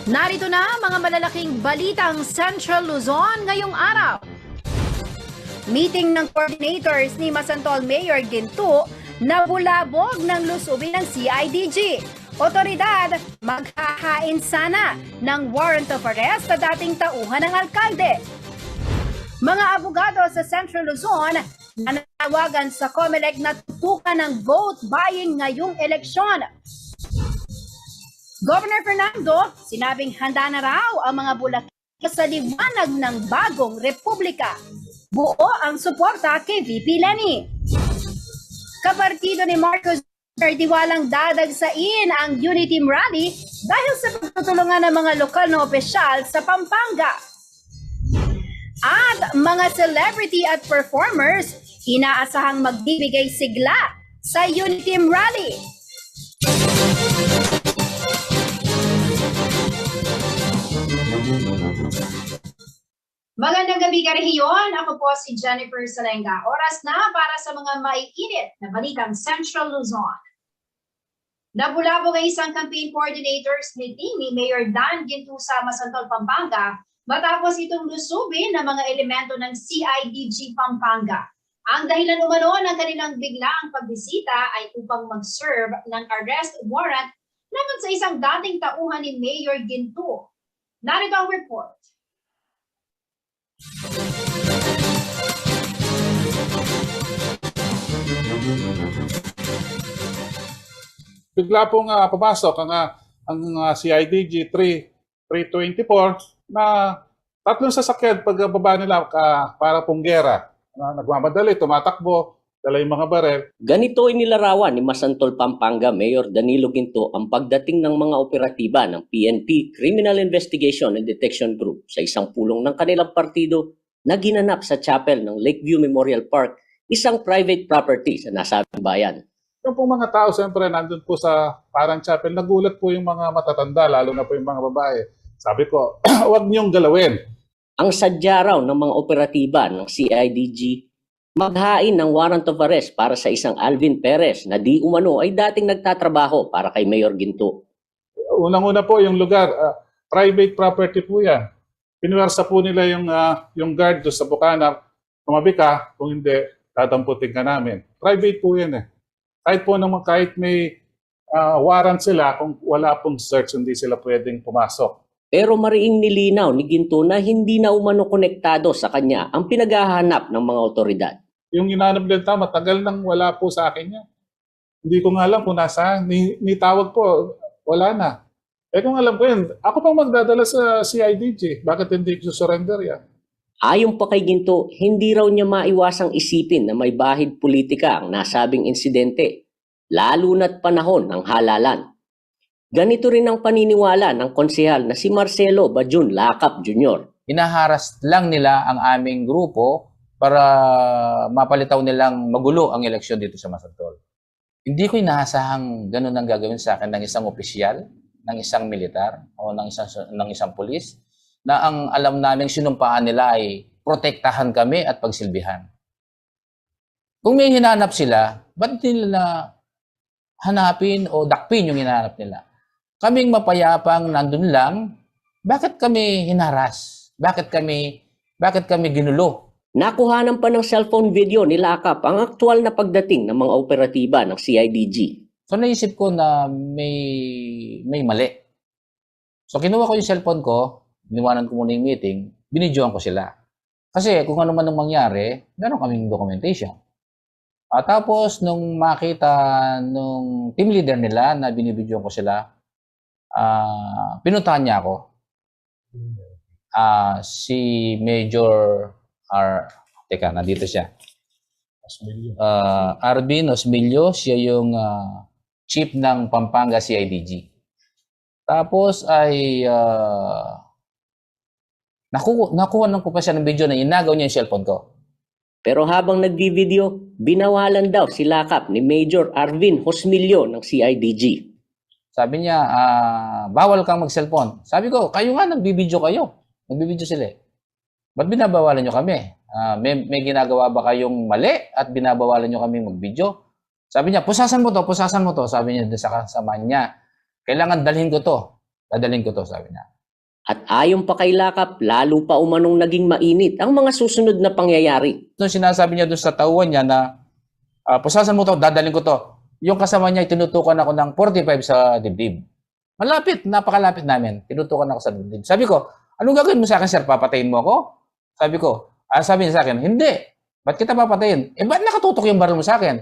Narito na mga malalaking balitang Central Luzon ngayong araw. Meeting ng coordinators ni Masantol Mayor Ginto na bulabog ng lusubin ng CIDG. Otoridad, maghahain sana ng warrant of arrest sa dating tauhan ng alkalde. Mga abogado sa Central Luzon nananawagan sa COMELEC na tutukan ng vote buying ngayong eleksyon. Governor Fernando, sinabing handa na raw ang mga Bulacan sa liwanag ng bagong republika. Buo ang suporta kay VP Leni. Kapartido ni Marcos diwalang dadagsain ang Unity Rally dahil sa pagtutulungan ng mga lokal na opisyal sa Pampanga. At mga celebrity at performers, inaasahang magbibigay sigla sa Unity Rally. Magandang gabi ka rehiyon. Ako po si Jennifer Salenga. Oras na para sa mga maiinit na balitang Central Luzon. Nabulabog ang isang campaign coordinators meeting ni Mayor Dan Ginto sa Masantol, Pampanga matapos itong lusubin ng mga elemento ng CIDG Pampanga. Ang dahilan umano ng kanilang biglaang pagbisita ay upang mag-serve ng arrest warrant laban sa isang dating tauhan ni Mayor Ginto. Narito ang report. Bigla pong pumasok ang CIDG 324 na tatlong sasakyan pagbaba nila para pong gera. Nagmamadali, tumatakbo, dala yung mga barel. Ganito inilarawan ni Masantol, Pampanga Mayor Danilo Ginto ang pagdating ng mga operatiba ng PNP, Criminal Investigation and Detection Group, sa isang pulong ng kanilang partido na ginanap sa chapel ng Lakeview Memorial Park, isang private property sa nasabing bayan. Yung pong mga tao, siyempre, nandun po sa parang chapel, nagulat po yung mga matatanda, lalo na po yung mga babae. Sabi ko, huwag niyong galawin. Ang sadya raw ng mga operatiba ng CIDG, maghain ng warrant of arrest para sa isang Alvin Perez na di umano ay dating nagtatrabaho para kay Mayor Ginto. Unang-una po yung lugar, private property po yan. Pinuwersa po nila yung guard doon sa bukana, tumabi ka, kung hindi, tatamputin ka namin. Private po yan eh. Kahit may warrant sila, kung wala pong search, hindi sila pwedeng pumasok. Pero mariing nilinaw ni Ginto na hindi na umano konektado sa kanya ang pinaghahanap ng mga otoridad. Yung inanap nila, matagal nang wala po sa akin yan. Hindi ko nga alam kung nasaan. Ni tawag po, wala na. Eh kung alam ko yun, ako pang magdadala sa CIDG. Bakit hindi ko surrender yan? Ayon pa kay Ginto, hindi raw niya maiwasang isipin na may bahid politika ang nasabing insidente, lalo na't panahon ng halalan. Ganito rin ang paniniwala ng konsehal na si Marcelo Bajun Lacap Jr. Hinaharas lang nila ang aming grupo para mapalitaw nilang magulo ang eleksyon dito sa Masantol. Hindi ko inahasahang ganun ang gagawin sa akin ng isang opisyal, ng isang militar, o ng isang pulis, na ang alam naming sinumpaan nila ay protektahan kami at pagsilbihan. Kung may hinanap sila, ba't nila hanapin o dakpin yung hinahanap nila? Kaming mapayapang nandun lang, bakit kami hinaras? Bakit kami ginulo? Nakuhanan pa ng cellphone video ni Lacap ang aktual na pagdating ng mga operatiba ng CIDG. So naisip ko na may mali. So kinuha ko yung cellphone ko, iniwanan ko muna yung meeting, binidyoan ko sila. Kasi kung ano man ang mangyari, meron kaming documentation. At tapos nung makita nung team leader nila na binibidyoan ko sila, pinuntahan niya ako. Si Major nandito siya. Arvin Osmilio, siya yung chief ng Pampanga CIDG. Tapos ay nakuha ko pa siya ng video na inagaw niya yung cellphone ko. Pero habang nagdi-video, binawalan daw si Lacap ni Major Arvin Osmilio ng CIDG. Sabi niya, bawal kang mag-cellphone. Sabi ko, kayo nga, nagbibideo kayo. Nagbibideo sila. Ba't binabawalan nyo kami? May ginagawa ba kayong mali at binabawalan nyo kami mag-video? Sabi niya, pusasan mo to, sabi niya doon sa kasama niya. Kailangan dalhin ko to. Dadalhin ko to, sabi niya. At ayon pa kay Lakap, lalo pa umanong naging mainit ang mga susunod na pangyayari. Nung sinasabi niya doon sa tauhan niya na pusasan mo to, dadalhin ko to. Yung kasama niya, tinutukan ako ng 45 sa dibdib. Malapit, napakalapit namin. Tinutukan ako sa dibdib. Sabi ko, anong gagawin mo sa akin, sir? Papatayin mo ako? Sabi ko, sabi niya sa akin, hindi. Ba't kita papatayin? Ba't nakatutok yung baril mo sa akin?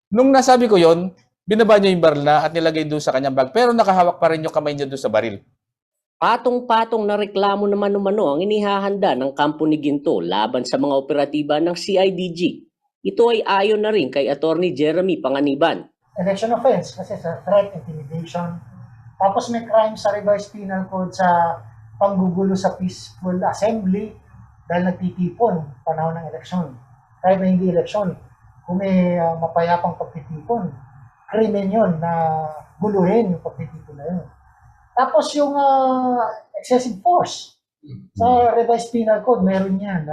Nung nasabi ko yon, binaba niya yung baril na at nilagay doon sa kanyang bag. Pero nakahawak pa rin yung kamay niya doon sa baril. Patong-patong na reklamo naman umano ang inihahanda ng kampo ni Ginto laban sa mga operatiba ng CIDG. Ito ay ayon na rin kay Attorney Jeremy Panganiban. Election offense kasi sa threat, intimidation. Tapos may crime sa revised penal code sa panggugulo sa peaceful assembly dahil nagtitipon panahon ng eleksyon. Kahit na hindi eleksyon, kung may mapayapang pagtitipon, krimen yun na guluhin yung pagtitipon na yun. Tapos yung excessive force sa revised penal code, meron yan.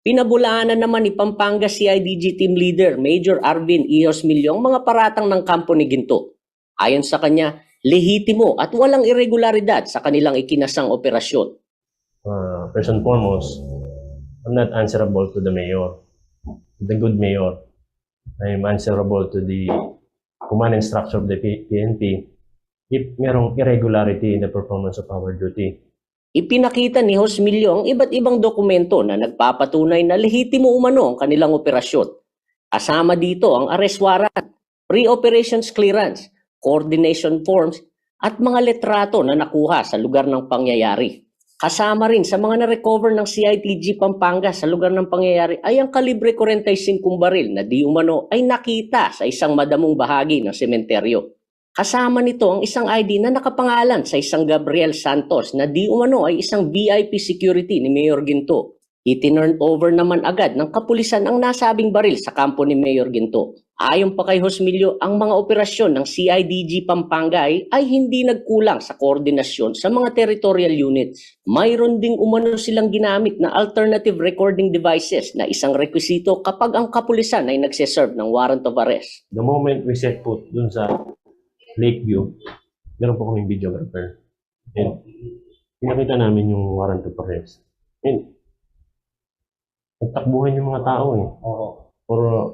Pinabulaanan naman ni Pampanga CIDG Team Leader Major Arvin Ihos Milyo ang mga paratang ng kampo ni Ginto. Ayon sa kanya, lehitimo at walang irregularidad sa kanilang ikinasang operasyon. First and foremost, I'm not answerable to the mayor, the good mayor. I'm answerable to the command and structure of the PNP if merong irregularity in the performance of our duty. Ipinakita ni Hosmilio ang iba't ibang dokumento na nagpapatunay na lehitimo umano ang kanilang operasyon. Kasama dito ang arrest warrant, pre-operations clearance, coordination forms, at mga letrato na nakuha sa lugar ng pangyayari. Kasama rin sa mga na-recover ng CIDG Pampanga sa lugar ng pangyayari ay ang kalibre 45 baril na di umano ay nakita sa isang madamong bahagi ng sementeryo. Kasama nito ang isang ID na nakapangalan sa isang Gabriel Santos na di umano ay isang VIP security ni Mayor Ginto. Itinurn over naman agad ng kapulisan ang nasabing baril sa kampo ni Mayor Ginto. Ayon pa kay Hosmilio, ang mga operasyon ng CIDG Pampanga ay hindi nagkulang sa koordinasyon sa mga territorial units. Mayroon ding umano silang ginamit na alternative recording devices na isang rekwisito kapag ang kapulisan ay nagseserve ng warrant of arrest. The moment we set foot dun sa Lakeview, meron po kaming videographer. And pinakita namin yung warrant of arrest. And nagtakbuhan yung mga tao for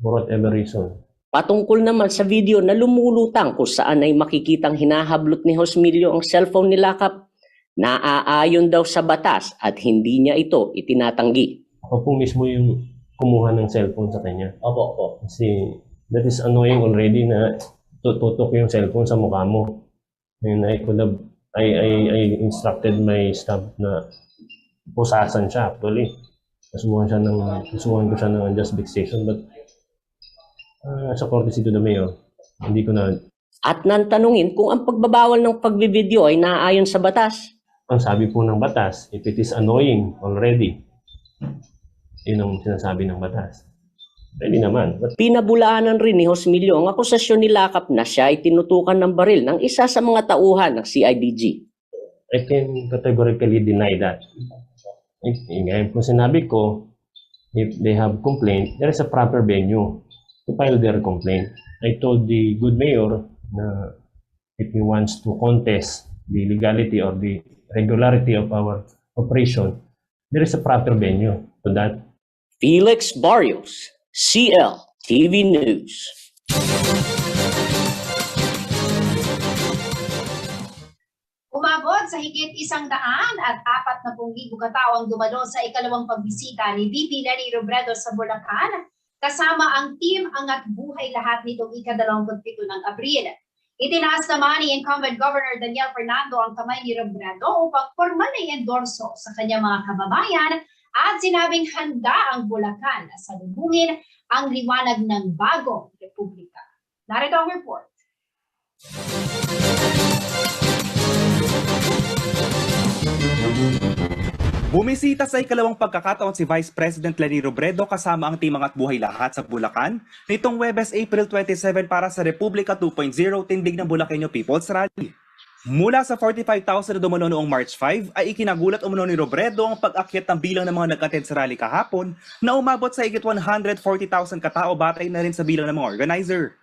whatever reason. Patungkol naman sa video na lumulutang kung saan ay makikitang hinahablot ni Hosmilio ang cellphone ni Lakap, naaayon daw sa batas at hindi niya ito itinatanggi. Ako po mismo yung kumuha ng cellphone sa kanya. Opo. Kasi that is annoying already na tututok yung cellphone sa mukha mo. And I instructed my staff na pusasan siya actually. Kasuhan ko siya ng unjust vexation, but sa courtesy to the mayor, hindi ko na. At nantanungin kung ang pagbabawal ng pagbivideo ay naaayon sa batas. Ang sabi po ng batas, if it is annoying already, yun ang sinasabi ng batas. Pwede naman. But Pinabulaanan rin ni Hosmilio ang akusasyon ni Lakap na siya ay tinutukan ng baril ng isa sa mga tauhan ng CIDG. I can categorically deny that. Ngayon po sinabi ko, if they have complaint, there is a proper venue to file their complaint. I told the good mayor na if he wants to contest the legality or the regularity of our operation, there is a proper venue to that. Felix Barrios, CL TV News. Umabot sa higit 140,000 katao ang dumalo sa ikalawang pagbisita ni VP Leni Robredo sa Bulacan, kasama ang Team Angat Buhay Lahat nitong ika-27 ng Abril. Itinaas naman ni incumbent Governor Daniel Fernando ang kamay ni Robredo upang formal na i-endorso sa kanyang mga kababayan at sinabing handa ang Bulacan na salubungin ang liwanag ng bagong republika. Narito ang report. Bumisita sa ikalawang pagkakataon si Vice President Leni Robredo kasama ang Team Angat Buhay Lahat sa Bulacan nitong Huwebes, April 27 para sa Republika 2.0 tindig ng Bulacanyo People's Rally. Mula sa 45,000 na dumalo noong March 5 ay ikinagulat umano ni Robredo ang pag-akyat ng bilang ng mga nag-attend sa rally kahapon na umabot sa higit 140,000 katao batay na rin sa bilang ng mga organizer.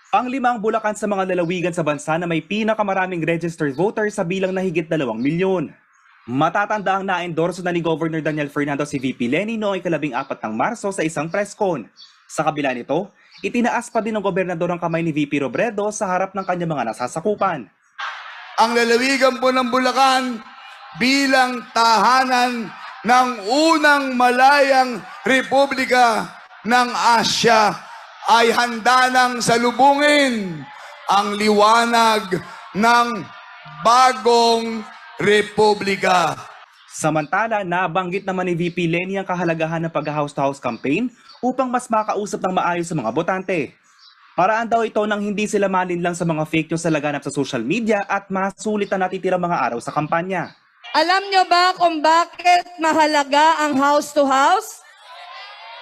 Pang-lima ang Bulacan sa mga lalawigan sa bansa na may pinakamaraming registered voters sa bilang na higit 2 milyon. Matatanda ang na-endorso na ni Governor Daniel Fernando si VP Leni noong ika-14 ng Marso sa isang press con. Sa kabila nito, itinaas pa din ng gobernador ang kamay ni VP Robredo sa harap ng kanyang mga nasasakupan. Ang lalawigan po ng Bulacan bilang tahanan ng unang malayang republika ng Asya ay handa nang salubungin ang liwanag ng bagong republika. Samantala, nabanggit naman ni VP Leni ang kahalagahan ng pag-house-to-house campaign upang mas makausap ng maayos sa mga botante. Paraan daw ito nang hindi sila malinlang sa mga fake news na laganap sa social media at masulit na natitirang mga araw sa kampanya. Alam nyo ba kung bakit mahalaga ang house-to-house?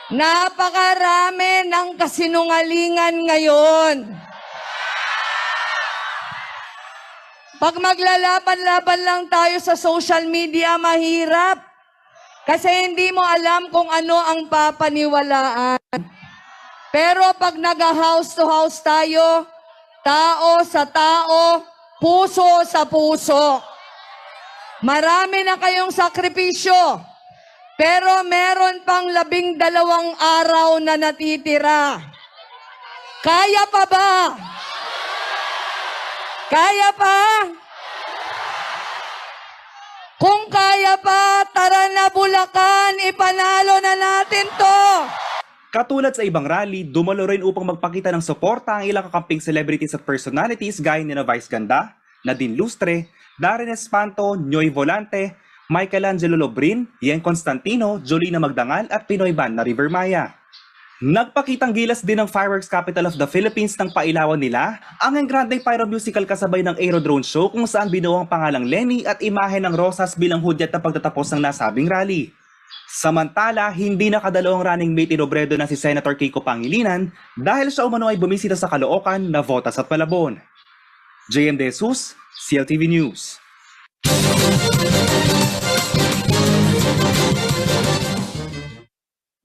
Napakarami ng kasinungalingan ngayon. Pag maglalaban-laban lang tayo sa social media, mahirap. Kasi hindi mo alam kung ano ang papaniwalaan. Pero pag nag-house to house tayo, tao sa tao, puso sa puso. Marami na kayong sakripisyo, pero meron pang 12 araw na natitira. Kaya pa ba? Kaya pa? Kung kaya pa, tara na Bulacan, ipanalo na natin to. Katulad sa ibang rally, dumalo rin upang magpakita ng suporta ang ilang kakamping celebrities at personalities gaya ni Vice Ganda, Nadine Lustre, Darren Espanto, Nyoy Volante, Michelangelo Lobrin, Yen Constantino, Jolina Magdangal at Pinoy Band na River Maya. Nagpakitang gilas din ng Fireworks Capital of the Philippines ng pailawan nila ang Engrandeng Pyro Musical kasabay ng Aerodrone Show kung saan binuo ang pangalang Leni at imahe ng Rosas bilang hudyat na pagtatapos ng nasabing rally. Samantala, hindi nakadalawang running mate ni Robredo na si Senator Kiko Pangilinan dahil siya umano ay bumisita sa Caloocan, Navotas at Malabon. JM De Jesus, CLTV News.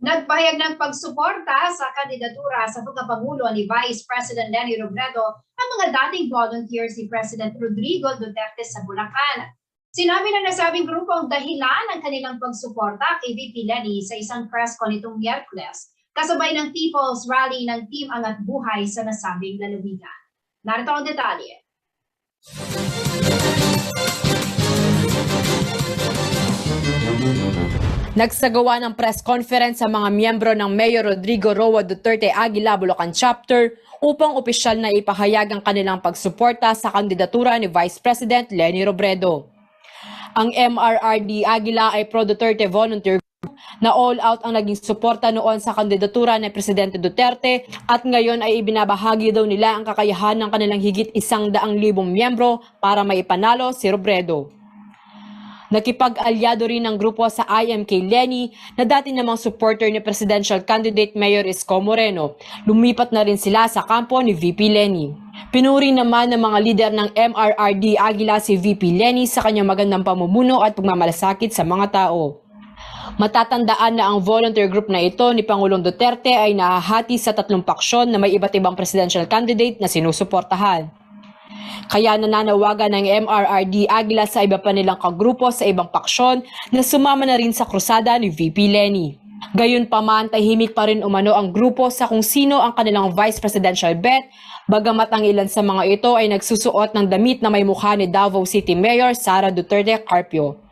Nagpahayag ng pagsuporta sa kandidatura sa pagkapangulo ni Vice President Leni Robredo ang mga dating volunteers ni President Rodrigo Duterte sa Bulacan. Sinabi ng nasabing grupo ang dahilan ng kanilang pagsuporta kay VP Leni sa isang press con nitong Miyerkules, kasabay ng People's Rally ng Team Angat Buhay sa nasabing lalawigan. Narito ang detalye. Nagsagawa ng press conference sa mga miyembro ng Mayor Rodrigo Roa Duterte Aguila Bulacan Chapter upang opisyal na ipahayag ang kanilang pagsuporta sa kandidatura ni Vice President Leni Robredo. Ang MRRD Aguila ay pro-Duterte volunteer group na all-out ang naging suporta noon sa kandidatura ni Presidente Duterte at ngayon ay ibinabahagi daw nila ang kakayahan ng kanilang higit 100,000 miyembro para maipanalo si Robredo. Nakipag-alyado rin ng grupo sa IMK Leni na dati namang supporter ni Presidential Candidate Mayor Isko Moreno. Lumipat na rin sila sa kampo ni VP Leni. Pinuri naman ng mga lider ng MRRD Aguila si VP Leni sa kanyang magandang pamumuno at pagmamalasakit sa mga tao. Matatandaan na ang volunteer group na ito ni Pangulong Duterte ay nahahati sa 3 paksyon na may iba't ibang presidential candidate na sinusuportahan. Kaya nananawagan ng MRRD Aguila sa iba pa nilang kagrupo sa ibang paksyon na sumama na rin sa krusada ni VP Leni. Gayunpaman, tahimik pa rin umano ang grupo sa kung sino ang kanilang vice presidential bet, bagamat ang ilan sa mga ito ay nagsusuot ng damit na may mukha ni Davao City Mayor Sara Duterte Carpio.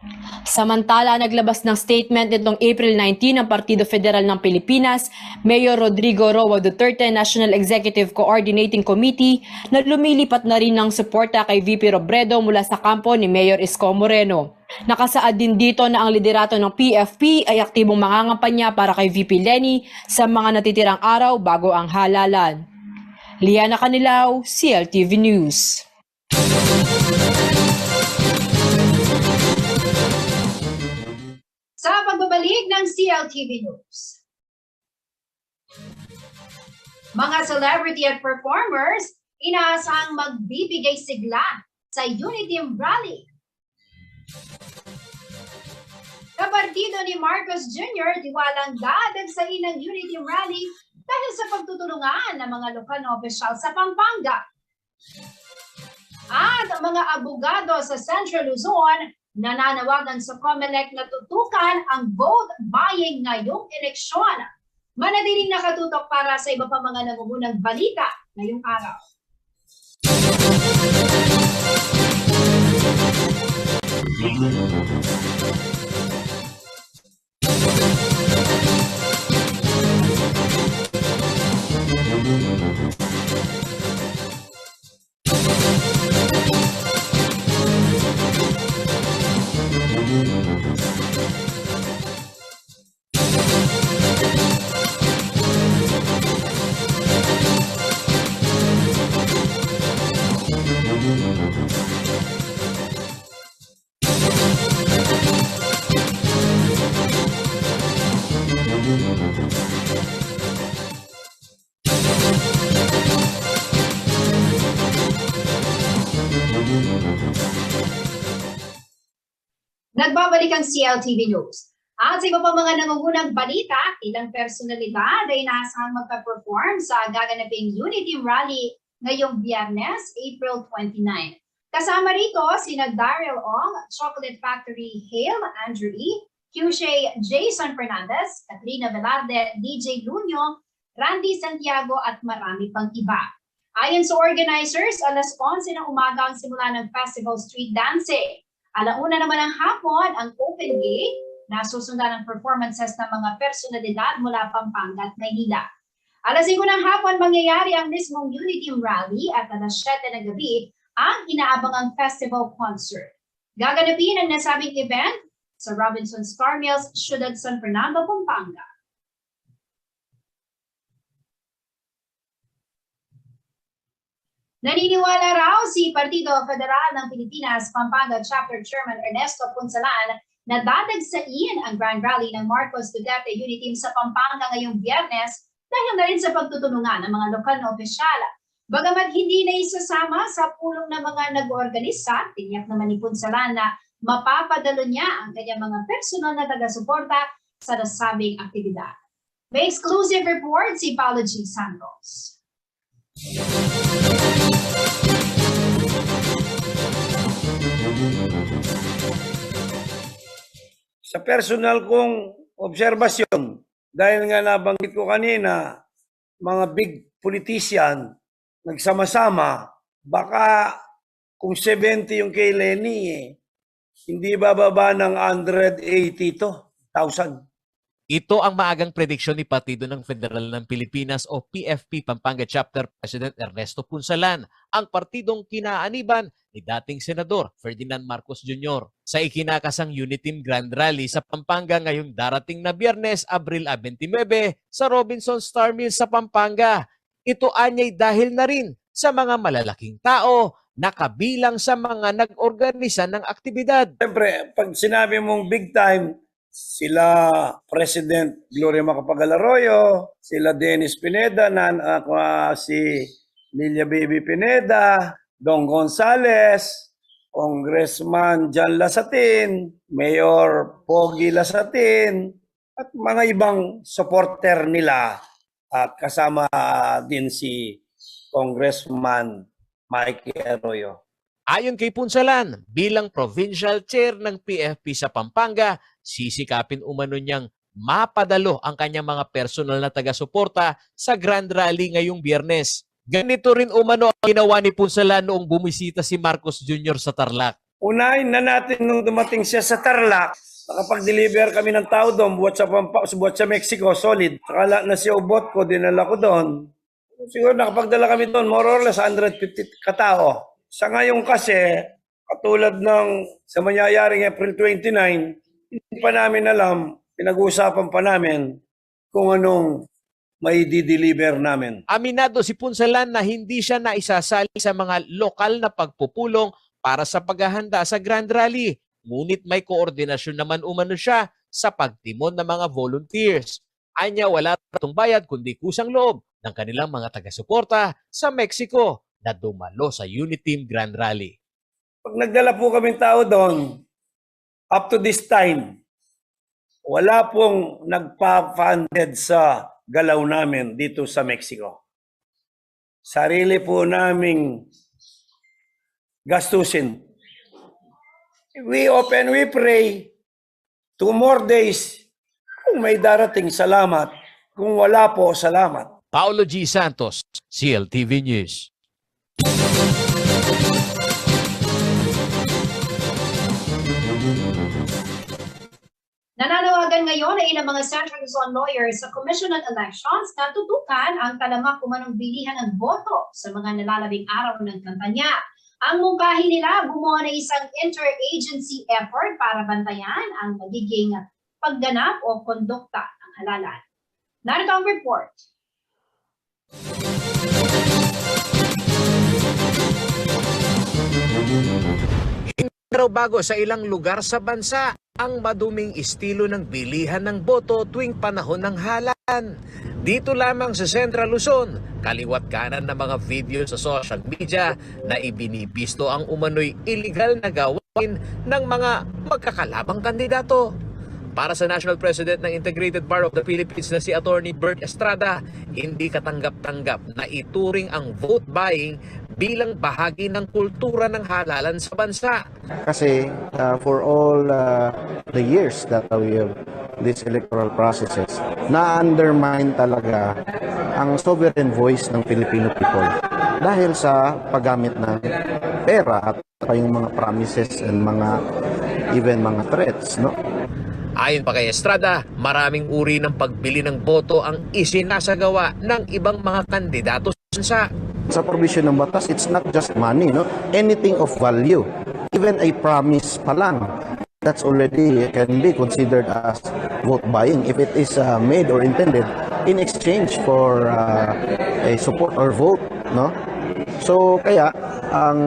Samantala, naglabas ng statement nitong April 19 ng Partido Federal ng Pilipinas, Mayor Rodrigo Roa Duterte National Executive Coordinating Committee na lumilipat na rin ng suporta kay VP Robredo mula sa kampo ni Mayor Isko Moreno. Nakasaad din dito na ang liderato ng PFP ay aktibong mangangampanya para kay VP Leni sa mga natitirang araw bago ang halalan. Liana Canilao, CLTV News. Sa pagbabalik ng CLTV News. Mga celebrity at performers inaasahang magbibigay sigla sa Unity Rally. Kapartido ni Marcos Jr. diwalang dadagsain ng Unity Rally dahil sa pagtutulungan ng mga lokal na opisyal sa Pampanga. At ang mga abogado sa Central Luzon nananawagan sa COMELEC na tutukan ang vote buying ngayong eleksyon. Manatiling nakatutok para sa iba pa mga nangungunang balita ngayong araw. Nagbabalik ang CLTV News. At sa iba pa mga nangungunang balita, ilang personalidad ay inaasahang magpa-perform sa gaganaping Unity Rally ngayong Biyernes, April 29. Kasama rito sina Daryl Ong, Chocolate Factory Hale, Andrew E., QC Jason Fernandez, Katrina Velarde, DJ Luño, Randy Santiago at marami pang iba. Ayon sa organizers, alas 11 ng umaga ang simula ng Festival Street Dancing. Alauna naman ng hapon ang open gate na susundan ng performances ng mga personalidad mula Pampanga at Maynila. Alas 5 ng hapon mangyayari ang mismong Unity Rally at alas 7 ng gabi ang inaabangang festival concert. Gaganapin ang nasabing event sa Robinson Star Mills, Ciudad San Fernando, Pampanga. Naniniwala raw si Partido Federal ng Pilipinas Pampanga Chapter Chairman Ernesto Punsalan na dadagsain ang Grand Rally ng Marcos Duterte Unity Team sa Pampanga ngayong Biyernes dahil na rin sa pagtutulungan ng mga lokal na opisyal. Bagamat hindi na isasama sa pulong ng mga nag-oorganisa, tiniyak naman ni Punsalan na mapapadalo niya ang kanyang mga personal na taga-suporta sa nasabing aktibidad. May exclusive report si Paolo G. Santos. Sa personal kong obserbasyon, dahil nga nabanggit ko kanina, mga big politician, nagsama-sama, baka kung 70 yung kay Lenny, hindi bababa ng 180,000. Ito ang maagang prediksyon ni Partido ng Federal ng Pilipinas o PFP Pampanga Chapter President Ernesto Punsalan, ang partidong kinaaniban ni dating Senador Ferdinand Marcos Jr. sa ikinakasang Unity Grand Rally sa Pampanga ngayong darating na Biyernes, Abril 29 sa Robinson Star Mills sa Pampanga. Ito anyay dahil na rin sa mga malalaking tao na kabilang sa mga nag-organisa ng aktibidad. Siyempre, pag sinabi mong big time, sila President Gloria Macapagal Arroyo, sila Dennis Pineda, si Lilia Baby Pineda, Dong Gonzales, Congressman John Lasatin, Mayor Pogi Lasatin, at mga ibang supporter nila. At kasama din si Congressman Mikey Arroyo. Ayon kay Punsalan, bilang provincial chair ng PFP sa Pampanga, sisikapin umano niyang mapadalo ang kanyang mga personal na taga-suporta sa Grand Rally ngayong Biyernes. Ganito rin umano ang ginawa ni Punsalan noong bumisita si Marcos Jr. sa Tarlac. Unahin na natin nung dumating siya sa Tarlac, nakapag-deliver kami ng tao doon, buhat sa Mexico, solid. Sakala na si Obot ko, dinala ko doon. Siguro nakapagdala kami doon, more or less 150 katao. Sa ngayon kasi, katulad ng sa mangyayaring April 29, hindi pa namin alam, pinag-uusapan pa namin kung anong may di-deliver namin. Aminado si Punsalan na hindi siya naisasali sa mga lokal na pagpupulong para sa paghahanda sa Grand Rally. Ngunit may koordinasyon naman umano siya sa pagtimon ng mga volunteers. Anya wala itong bayad kundi kusang loob ng kanilang mga taga-suporta sa Mexico na dumalo sa Unity Grand Rally. Pag nagdala po kaming tao doon, up to this time, wala pong nagpa-funded sa galaw namin dito sa Mexico. Sarili po naming gastusin. We open, we pray. 2 more days. Kung may darating, salamat. Kung wala po, salamat. Paulo G. Santos, CLTV News. Nananawagan ngayon ang ilang mga Central Luzon lawyers sa Commission on Elections na tutukan ang talamak umanong bilihan ng boto sa mga nalalabing araw ng kampanya. Ang mungkahi nila, gumawa ng isang interagency effort para bantayan ang magiging pagganap o kondukta ng halalan. Narito ang report. Pero bago sa ilang lugar sa bansa, ang maduming estilo ng bilihan ng boto tuwing panahon ng halalan. Dito lamang sa Central Luzon, kaliwat kanan ng mga video sa social media na ibinibisto ang umano'y illegal na gawain ng mga magkakalabang kandidato. Para sa National President ng Integrated Bar of the Philippines na si Attorney Bert Estrada, hindi katanggap-tanggap na ituring ang vote buying bilang bahagi ng kultura ng halalan sa bansa. Kasi for all the years that we have these electoral processes, na-undermine talaga ang sovereign voice ng Filipino people dahil sa paggamit ng pera at pa yung mga promises and even mga threats, no? Ayon pa kay Estrada, maraming uri ng pagbili ng boto ang isinasagawa ng ibang mga kandidato sa bansa. Sa provision ng batas, it's not just money, no? Anything of value, even a promise pa lang, that's already can be considered as vote buying if it is made or intended in exchange for a support or vote, no? So kaya ang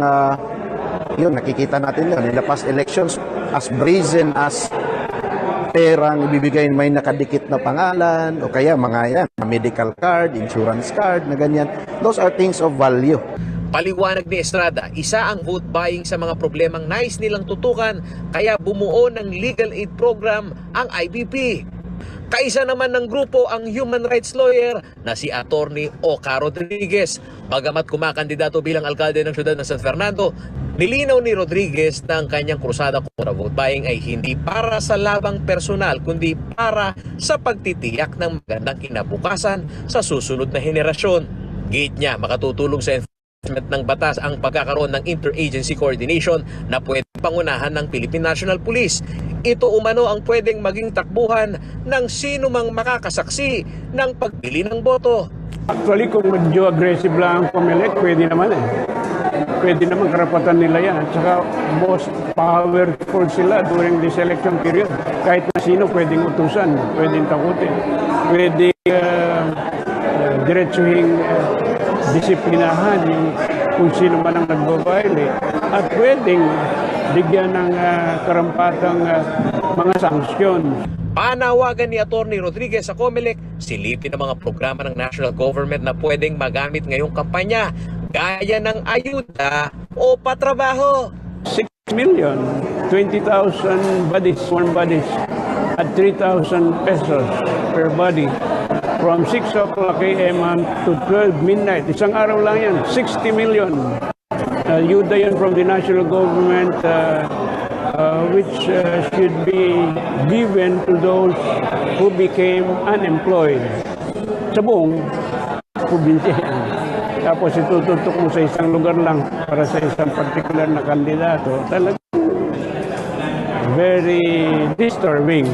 yun nakikita natin yun in the past elections, as brazen as perang ibibigay, may nakadikit na pangalan o kaya mga yan, medical card, insurance card na ganyan. Those are things of value. Paliwanag ni Estrada, isa ang vote buying sa mga problemang nais nilang tutukan kaya bumuo ng legal aid program ang IBP. Kaisa naman ng grupo ang human rights lawyer na si Attorney Oka Rodriguez. Bagamat kumakandidato bilang alkalde ng siyudad ng San Fernando, nilinaw ni Rodriguez na ang kanyang krusada kontra vote buying ay hindi para sa labang personal kundi para sa pagtitiyak ng magandang kinabukasan sa susunod na henerasyon. Gate niya, makatutulong sa enforcement ng batas ang pagkakaroon ng interagency coordination na pwede pangunahan ng Philippine National Police. Ito umano ang pwedeng maging takbuhan ng sino mang makakasaksi ng pagbili ng boto. Actually, kung medyo aggressive lang ang Comelec, pwede naman eh. Pwede naman, karapatan nila yan. At saka most powerful sila during this election period. Kahit na sino pwedeng utusan, pwedeng takutin, pwedeng diretsuhing disiplinahan yung kung sino man ang nagbabaile. At pwedeng bigyan ng karampatang mga sanksyon. Panawagan ni Attorney Rodriguez sa Comelec, silipin ang mga programa ng national government na pwedeng magamit ngayong kampanya, gaya ng ayuda o patrabaho. 6 million, 20,000 bodies, sworn bodies, at 3,000 pesos per body. From 6 o'clock a.m. to 12 midnight. Isang araw lang yan, 60 million. Ayuda yan from the national government, which should be given to those who became unemployed sa buong probinsya. Tapos itututok mo sa isang lugar lang para sa isang particular na kandidato. Talagang very disturbing.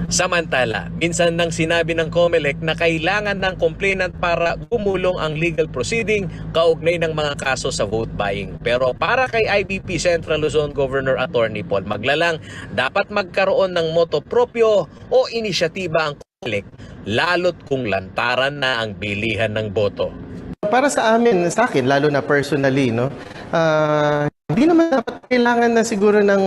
Samantala, minsan nang sinabi ng Comelec na kailangan ng complainant para gumulong ang legal proceeding kaugnay ng mga kaso sa vote buying. Pero para kay IBP Central Luzon Governor Attorney Paul Maglalang, dapat magkaroon ng moto proprio o inisyatiba ang Comelec, lalo't kung lantaran na ang bilihan ng boto. Para sa amin, sa akin, lalo na personally, no, hindi naman dapat kailangan na siguro ng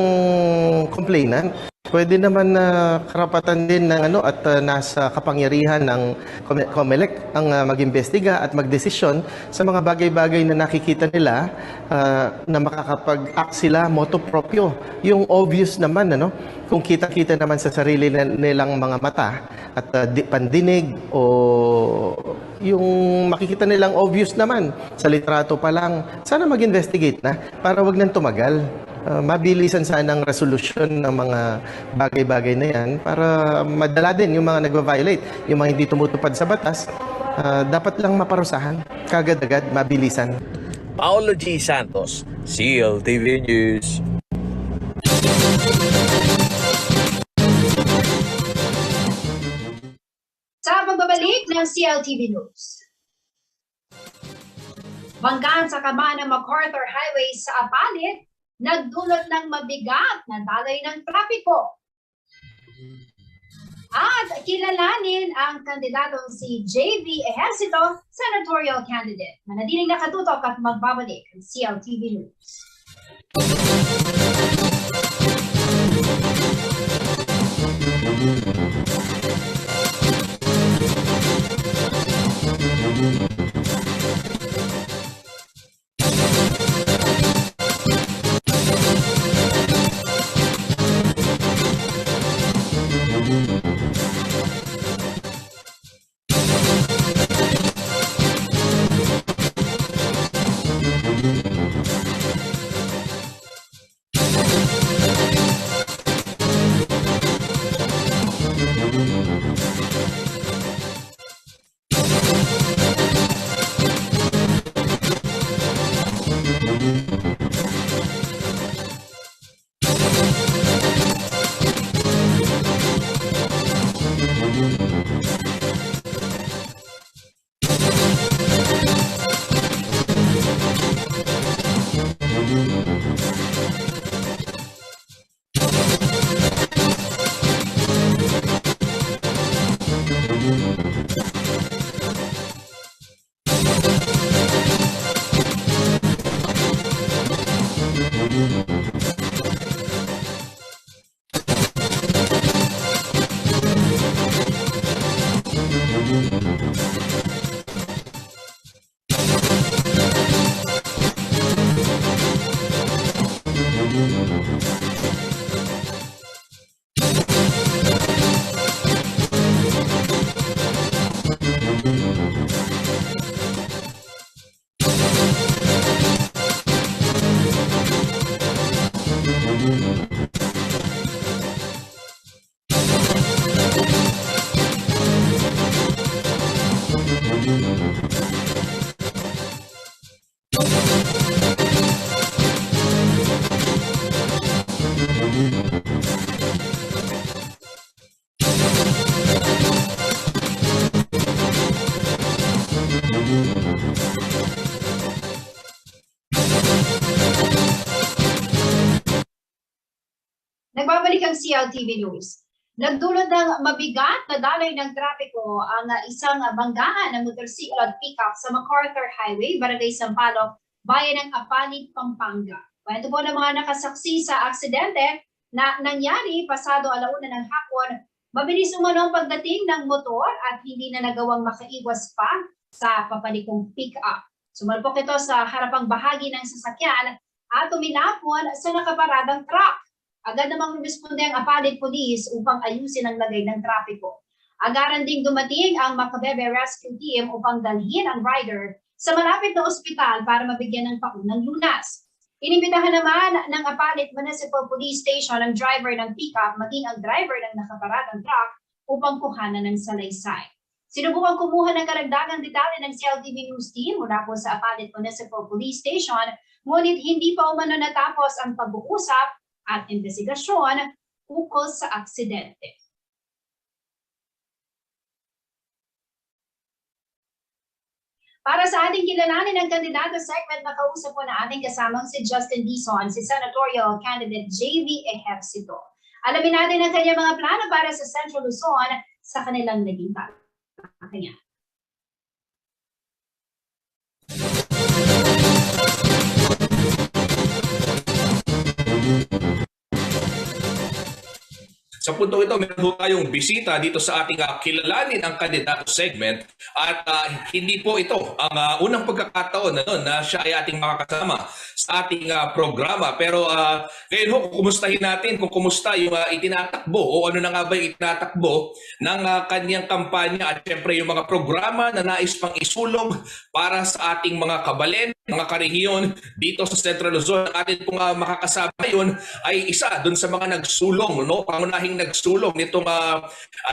complainant. pwede naman na karapatan din ng at nasa kapangyarihan ng COMELEC ang mag-imbestiga at magdesisyon sa mga bagay-bagay na nakikita nila na makakapag-act sila motu proprio. Yung obvious naman, kung kita-kita naman sa sarili nilang mga mata at pandinig o yung makikita nilang obvious naman sa litrato pa lang, sana mag-investigate na para wag nang tumagal. Mabilisan sana ang resolusyon ng mga bagay-bagay na yan para madala din yung mga nagva-violate, yung mga hindi tumutupad sa batas, dapat lang maparusahan, kagad-agad, mabilisan. Paolo G. Santos, CLTV News. Sa pagbabalik ng CLTV News. Banggaan sa kaban ng MacArthur Highway sa Apalit, nagdulot ng mabigat na daloy ng trapiko. At kilalanin ang kandidatong si JV Ejercito, senatorial candidate. Manatiling nakatutok at magbabalik ang CLTV News. Nagbabalik ang CLTV News. Nagdulot ng mabigat na daloy ng trapiko ang isang banggaan ng motorsiklo at pickup sa MacArthur Highway, Barangay Sampaloc, bayan ng Apalit, Pampanga. Kwento po ng mga nakasaksi sa aksidente na nangyari pasado 1:00 ng hapon. Mabilis umano ang pagdating ng motor at hindi na nagawang makaiwas pa sa papalikong pick-up. Sumalpok ito sa harapang bahagi ng sasakyan at tumilapon sa nakaparadang truck. Agad namang rumisponde ang Apalit Police upang ayusin ang lagay ng trapiko. Agaran ding dumating ang Macabebe Rescue Team upang dalhin ang rider sa malapit na ospital para mabigyan ng paunang lunas. Inimbitahan naman ng Apalit Municipal Police Station ang driver ng pickup maging ang driver ng nakaparadang truck upang kuhanan ng salaysay. Sinubukang kumuha ng karagdagang detalye ng CLTV News Team mula po sa Apalit Municipal Police Station, ngunit hindi pa umano natapos ang pag-uusap at investigasyon ukol sa aksidente. Para sa ating kilalanin ng kandidato segment, nakausap po na ating kasamang si Justin Dizon, si senatorial candidate JV Ejercito. Alamin natin ang kanyang mga plano para sa Central Luzon sa kanilang naging talakayan. Sa puntong ito, meron po tayong bisita dito sa ating kilalanin ang kandidato segment at hindi po ito ang unang pagkakataon na siya ay ating makakasama sa ating programa. Pero ngayon ho, kumustahin natin kung kumusta yung itinatakbo o ano na nga ba yung itinatakbo ng kanyang kampanya at syempre yung mga programa na nais pang isulong para sa ating mga kabalen, mga karehiyon dito sa Central Luzon. Ang atin pong makakasama ngayon ay isa doon sa mga nagsulong, pangunahing nagsulong nitong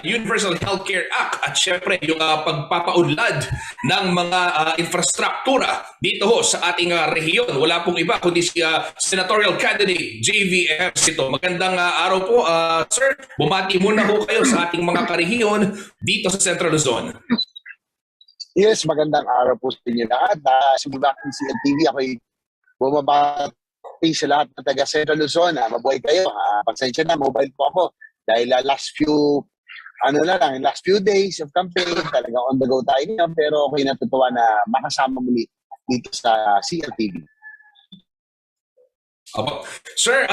Universal Healthcare Act at syempre yung pagpapaunlad ng mga infrastruktura dito ho sa ating rehiyon. Wala pong iba kundi si Senatorial Candidate JV Ejercito. Magandang araw po, sir. Bumati muna ho kayo sa ating mga karehiyon dito sa Central Luzon. Yes, magandang araw po sa inyo lahat. Simula ng CLTV, ako'y bumabati sa lahat ng taga Central Luzon. Mabuhay kayo. Pasensya na, mobile po ako. Dahil last few days of campaign, talaga on the go tayo niya. Pero ako'y natutuwa na makasama muli dito sa CLTV. Opo. Sir,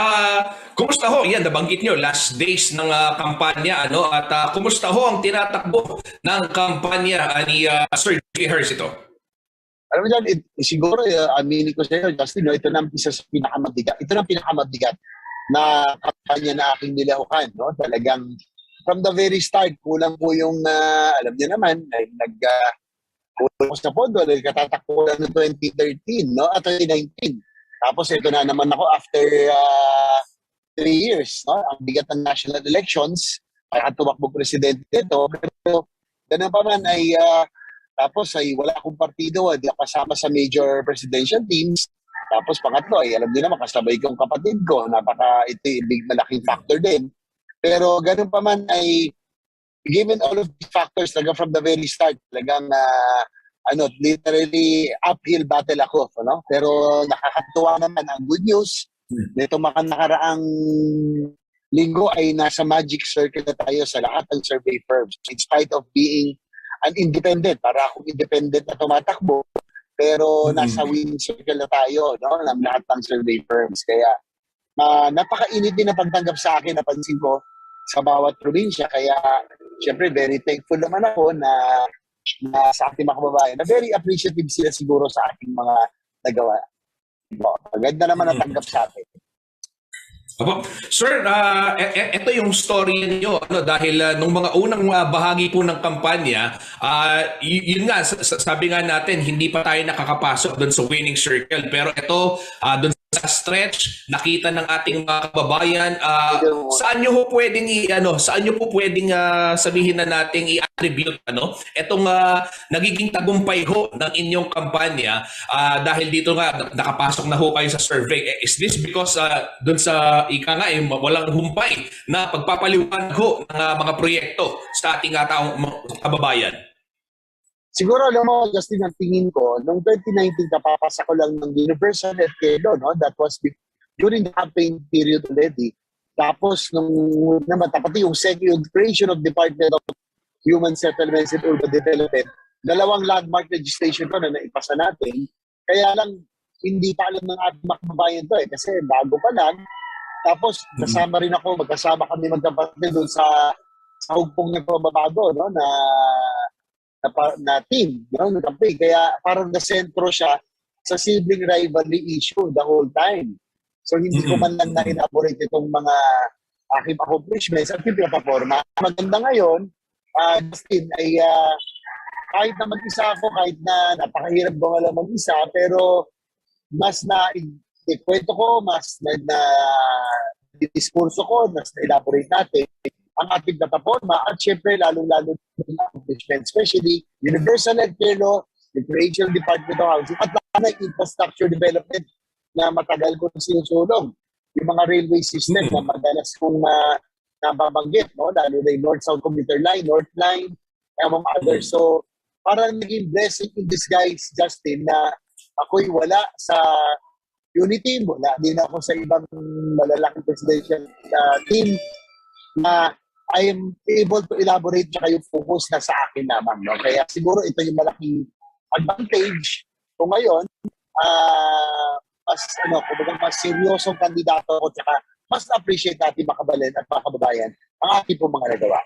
kumusta ho? Yan, nabanggit nyo, last days ng kampanya. At kumusta ho ang tinatakbo ng kampanya ni Sir J. Ejercito? Alam mo dyan, siguro, aminin ko sa iyo, Justin, ito na isa sa pinakamabigat. Ito na pinakamabigat na kampanya na aking nilahukan. Talagang, from the very start, kulang po yung, alam niyo naman, kulang sa pondo, dahil katatakbo lang ng 2013, at 2019. Tapos ito na naman ako after 3 years. Ang bigat ng national elections, kaya tumakbo presidente ito. Pero ganun pa man ay tapos ay wala akong partido, hindi ako kasama sa major presidential teams. Tapos pangatlo ay alam niyo naman kasabay kong kapatid ko, ito malaking factor din. Pero ganun pa man ay given all of these factors talaga from the very start, talagang literally uphill battle ako, Pero nakakatuwa naman ang good news. Nito nakaraang linggo ay nasa magic circle na tayo sa lahat ng survey firms. In spite of being an independent, para akong independent na tumatakbo, pero nasa winning circle na tayo, ng lahat ng survey firms. Kaya napakainit din na pagtanggap sa akin, napansin ko sa bawat probinsya. Kaya syempre very thankful naman ako na sa ating mga kababayan, na very appreciative sila siguro sa ating mga nagawa. Maganda naman ang tanggap sa atin. Sir, ito yung story niyo dahil nung mga unang bahagi po ng kampanya, yun nga, sabi nga natin, hindi pa tayo nakakapasok doon sa winning circle. Pero ito, doon sa stretch, nakita ng ating mga kababayan, saan nyo po pwedeng sabihin na nating i-attribute itong nagiging tagumpay ho ng inyong kampanya dahil dito nga nakapasok na ho kayo sa survey. Is this because doon sa walang humpay na pagpapaliwanag ho ng mga proyekto sa ating taong kababayan? Siguro, alam mo, Justin, ang tingin ko, noong 2019, kapapasa ko lang ng Universal Healthcare Law, that was during the campaign period already. Tapos, pati yung creation of Department of Human Settlements and Urban Development, 2 landmark legislation ko na naipasa natin. Kaya lang, hindi pa alam ng ating makababayan to kasi bago pa lang. Tapos, kasama rin ako, magkasama kami magkapatid doon sa hugpong ng pagbabago, na team, ng campaign. Kaya parang nasentro siya sa sibling rivalry issue the whole time. So hindi ko man lang na-elaborate itong mga aking accomplishments at yung plataforma. Maganda ngayon, Justin, ay kahit na mag-isa ako, kahit na napakahirap gumala mag-isa, pero mas ikwento ko, mas diskurso ko, mas na-elaborate natin ang ating plataforma at syempre lalong-lalo ng accomplishment, especially Universal Healthcare Law, the Creation Department of Housing, at lahat ng infrastructure development na matagal ko sinusulong. Yung mga railway system na madalas kong nababanggit, lalo na yung North-South Commuter Line, North Line, among others. So, parang naging blessing in disguise, Justin, na ako'y wala sa unity, wala din ako sa ibang malalaking presidential team na I am able to elaborate na kayo focus na sa akin naman. Kaya siguro ito yung malaking advantage ko ngayon. Mas seryosong kandidato ko, tsaka mas appreciate natin mga kababayan at mga kababayan ang ating po mga nagawa.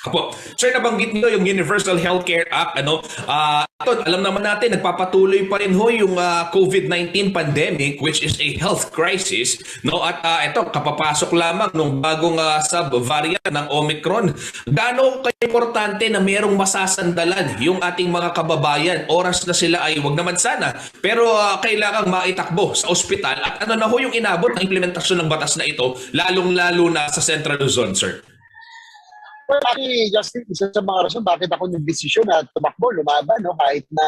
Apo. Sir, nabanggit niyo yung Universal Healthcare Act. Ito, alam naman natin, nagpapatuloy pa rin yung COVID-19 pandemic, which is a health crisis. No? At ito, kapapasok lamang nung bagong sub-variant ng Omicron. Gaano ka-importante na mayroong masasandalan yung ating mga kababayan? Oras na sila ay, wag naman sana, pero kailangang maitakbo sa ospital. At ano na ho yung inabot ng implementasyon ng batas na ito, lalong-lalo na sa Central Luzon, sir? Well, actually, Justin, isa sa mga rason bakit ako nagdesisyon na tumakbo, lumaban, no? Kahit na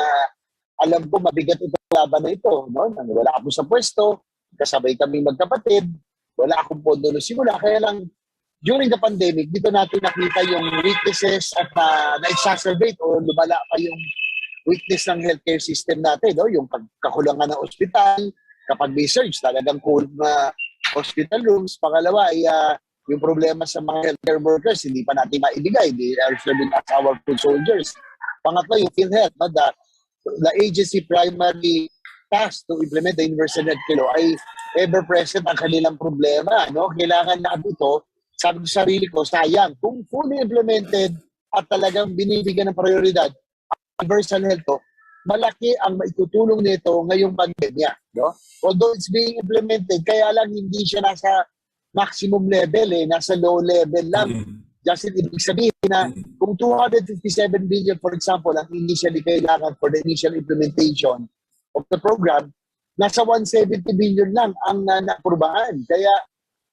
alam ko mabigat itong laban na ito. No? Wala ako sa pwesto, kasabay kami magkapatid, wala akong pondo na simula. Kaya lang, during the pandemic, dito natin nakita yung weaknesses at na-exacerbate o lumala pa yung weakness ng healthcare system natin. No? Yung pagkakulangan ng ospital, kapag may surge, talagang cold na hospital rooms. Pangalawa ay yung problema sa mga healthcare workers, hindi pa natin maibigay. They are serving as our food soldiers. Pangatlo, yung PhilHealth, no? The agency primary task to implement the universal healthcare law ay ever-present ang kanilang problema. No? Kailangan na ito, sabi ko sa sarili ko, sayang. Kung fully implemented at talagang binibigyan ng prioridad ang universal health law, malaki ang maitutulong nito ngayong pandemya. No? Although it's being implemented, kaya lang hindi siya nasa maximum level, nasa low level lang. Just ibig sabihin na kung 257 billion, for example, ang initially kailangan for the initial implementation of the program, nasa 170 billion lang ang naaprubahan. Kaya,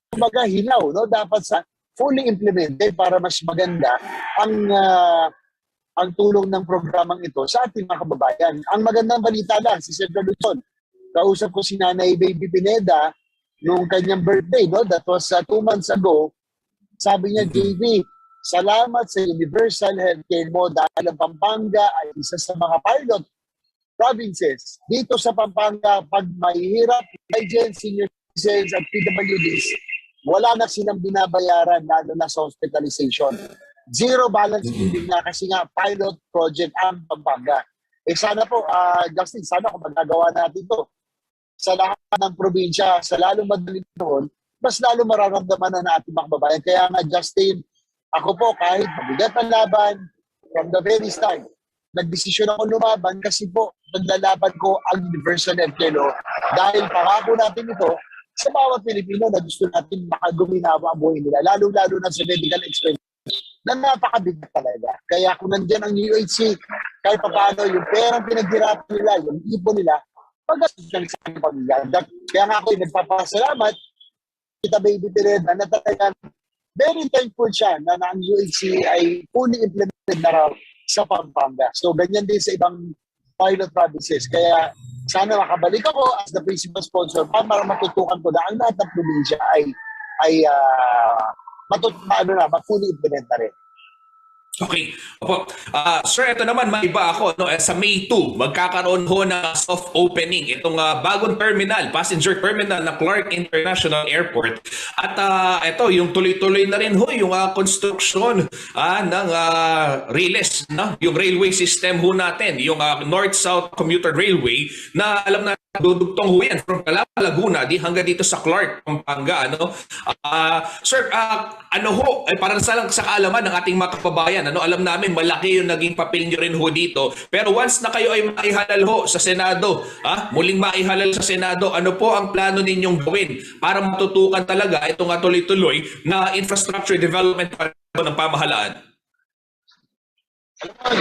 kumbaga, hinaw, no? Dapat sa fully implemented para mas maganda ang tulong ng programang ito sa ating mga kababayan. Ang magandang balita lang, si Central Luzon, kausap ko si Nanay Baby Pineda, nung kanyang birthday, no? That was 2 months ago. Sabi niya, JV, salamat sa universal healthcare mo dahil ang Pampanga ay isa sa mga pilot provinces. Dito sa Pampanga, pag mahihirap, indigent, senior citizens at PWDs, wala na silang binabayaran lalo na sa hospitalization. Zero balance billing na kasi nga pilot project ang Pampanga. Sana po, Justin, sana kung magagawa natin ito sa lahat ng probinsya, sa lalong madaling noon, mas lalo mararamdaman na ating mga kababayan. Kaya nga, Justin, ako po, kahit mabigat ang laban, from the very start, nagdesisyon ako lumaban kasi po, naglalaban ko ang universal healthcare law dahil pangako natin ito sa bawat Pilipino na gusto natin makaguminawa ang buhay nila, lalo-lalo na sa medical expense na napakabigat talaga. Kaya kung nandyan ang UHC, kahit paano yung perang pinaghirapan nila, yung ipon nila, pag-asal sa aking pamilya. Kaya nga ako nagpapasalamat kita Baby Pineda na talagang very thankful siya na ang UHC ay fully implemented na raw sa Pampanga. So ganyan din sa ibang pilot provinces. Kaya sana makabalik ako as the principal sponsor para matutukan ko na ang lahat ng probinsya ay fully implement na rin. Okay. Opo. Sir, ito naman, maiba ako. No? Sa May 2, magkakaroon ho na soft opening itong bagong terminal, passenger terminal na Clark International Airport. At ito, yung tuloy-tuloy na rin ho, yung construction ng rails, no? Yung railway system ho natin, yung North-South Commuter Railway na alam na dudugtong ho yan from Calapa, Laguna hanggang dito sa Clark, Pampanga. Ano? Sir, ano ho, para sa kaalaman ng ating mga kababayan, ano, alam namin malaki yung naging papel nyo rin ho dito. Pero once na kayo ay maihalal ho sa Senado, muling maihalal sa Senado, ano po ang plano ninyong gawin para matutukan talaga itong tuloy-tuloy na infrastructure development ng pamahalaan?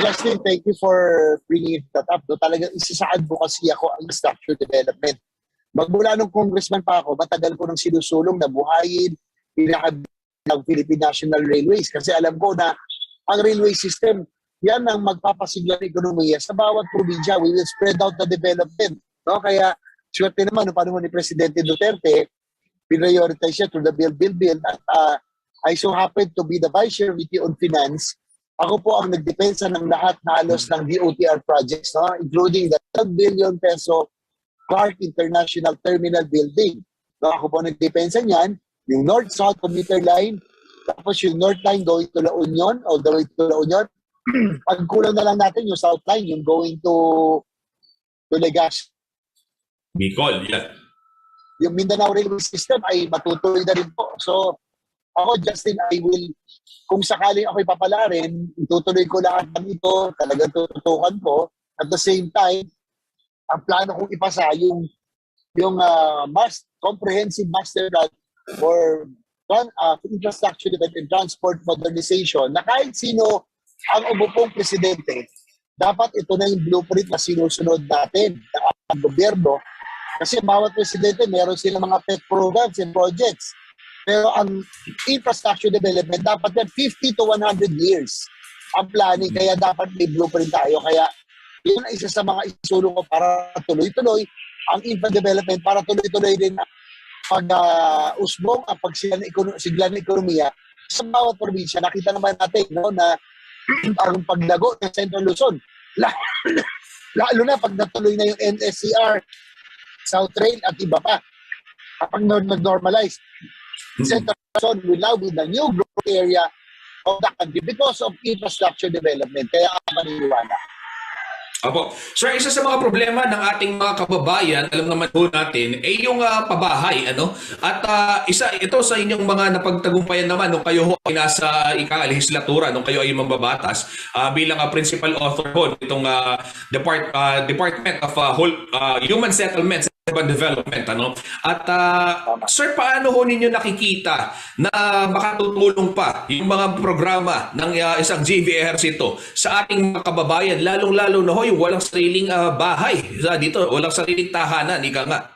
Justin, thank you for bringing that up. No, talagang isa sa advocacy ako ang structure development. Magmula nung congressman pa ako, matagal ko nang sinusulong na buhayin ng Philippine National Railways. Kasi alam ko na ang railway system, yan ang magpapasigla ng ekonomiya sa bawat probinsya. We will spread out the development. No? Kaya, swerte naman, no, paano ni Presidente Duterte, prioritize siya through the Build. At I so happen to be the Vice Chair on Finance. Ako po ang nagdepensa ng lahat na halos ng DOTR projects, no? Including the 12 billion peso Clark International Terminal Building. No? Ako po ang nagdepensa niyan, yung North-South Commuter Line, tapos yung North Line going to La Union, all the way to La Union. Pagkulang na lang natin yung South Line, yung going to Legazpi. Bicol, yeah. Yung Mindanao Railway System ay matutuloy na rin po. So, Ako, Justin, I will, kung sakaling ako'y papalarin, itutuloy ko lahat ng ito, talagang tututukan ko. At the same time, ang plano kong ipasa yung comprehensive master plan for infrastructure development and transport modernization na kahit sino ang umupong presidente, dapat ito na yung blueprint na sinusunod natin ng gobyerno. Kasi bawat presidente, meron silang mga pet programs and projects. Pero ang infrastructure development, dapat yan 50 to 100 years ang planning. Kaya dapat may blueprint tayo. Kaya yun ang isa sa mga isulong ko para tuloy-tuloy ang infra development, para tuloy-tuloy din pag-usbong ang pagsigla ng ekonomiya sa bawat probinsya. Nakita naman natin na ang paglago ng Central Luzon. Lalo na pag natuloy na yung NSCR, South Rail at iba pa. Kapag nag-normalize, Central Luzon will now be the new growth area of the country because of infrastructure development. Kaya maniniwala. Opo. Sir, isa sa mga problema ng ating mga kababayan, alam naman po natin, ay yung pabahay, ano? At isa ito sa inyong mga napagtagumpayan naman nung kayo ho ay nasa legislatura, nung kayo ay mambabatas, bilang principal author ho itong Department of Human Settlements and Urban Development, ano? At sir, paano ho ninyo nakikita na makatutulong pa yung mga programa ng isang GVRC ito sa ating mga kababayan, lalong-lalo na ho yung walang sariling bahay dito, walang sariling tahanan, ika nga?